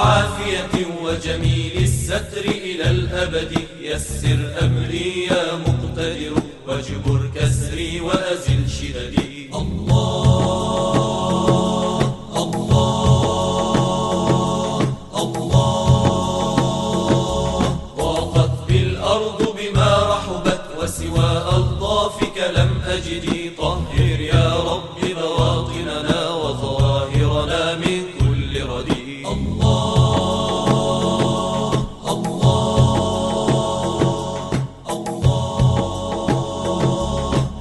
وعافية وجميل الستر إلى الأبد. يسر أمري يا مقتدر واجبر كسري وأزل شددي. الله الله الله. ضاقت بالأرض بما رحبت وسوى ألطافك لم أجد. طهر يا رب بواطننا وظواهرنا من كل ردي. الله الله الله.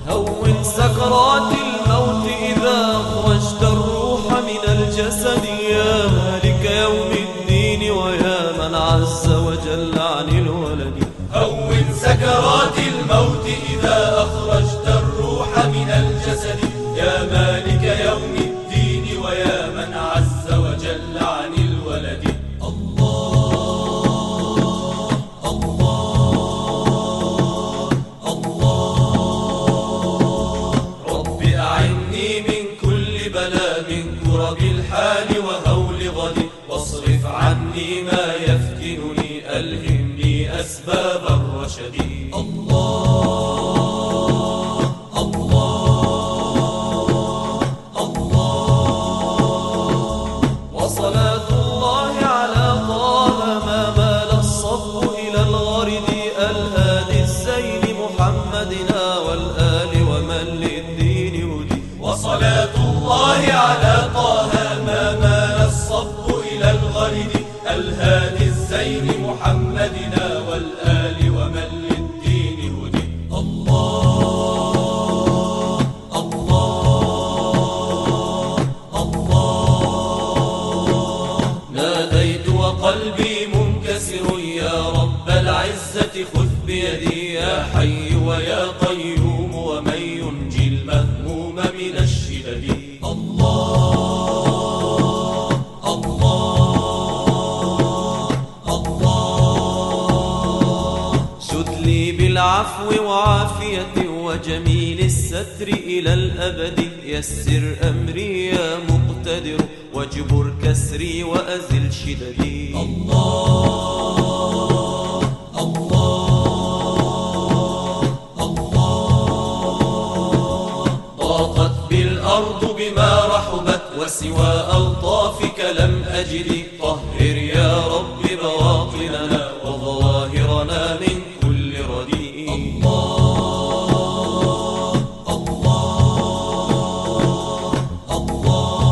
هون سكرات الموت إذا أخرجت الروح من الجسد. يا مالك يوم الدين ويا من عز وجل عن الولد. هون سكرات الموت إذا أخرجت الروح من الجسد. يا مالك يوم الدين ويا من عز وجل عن الولد. الله الله الله. رب أعني من كل بلاء من كرب الحال وهول غد. واصرف عني ما يفتنني ألهمني أسباب الرشد. الله الله الله. وصلاة الله على طه ما مال الصف إلى الغرد. الهادي الزين محمدنا والآل ومن للدين هدي. وصلاة الله على طه ما مال الصف إلى الغرد. الهادي الزين محمدنا والآل ومن للدين هدي. الله الله الله. ناديت وقلبي منكسر يا رب العزة خذ بيدي. يا حي ويا قيوم ومن ينجي المهموم من الشدد. الله الله الله. سد لي بالعفو وعافية وجميل الستر إلى الأبد. يسر أمري يا مقتدر واجبر كسري وأزل شددي. الله الله الله. ضاقت بالأرض بما رحبت وسوى ألطافك لم أجد. طهر يا رب بواطننا وظواهرنا من كل ردي. الله الله الله.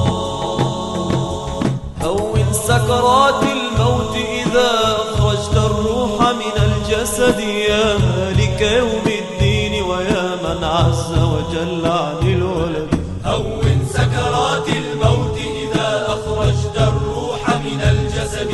هون سكرات الموت إذا أخرجت الروح من الجسد. يا مالك يوم الدين ويا من عز وجل عن الولد. هون سكرات الموت إذا أخرجت الروح من الجسد.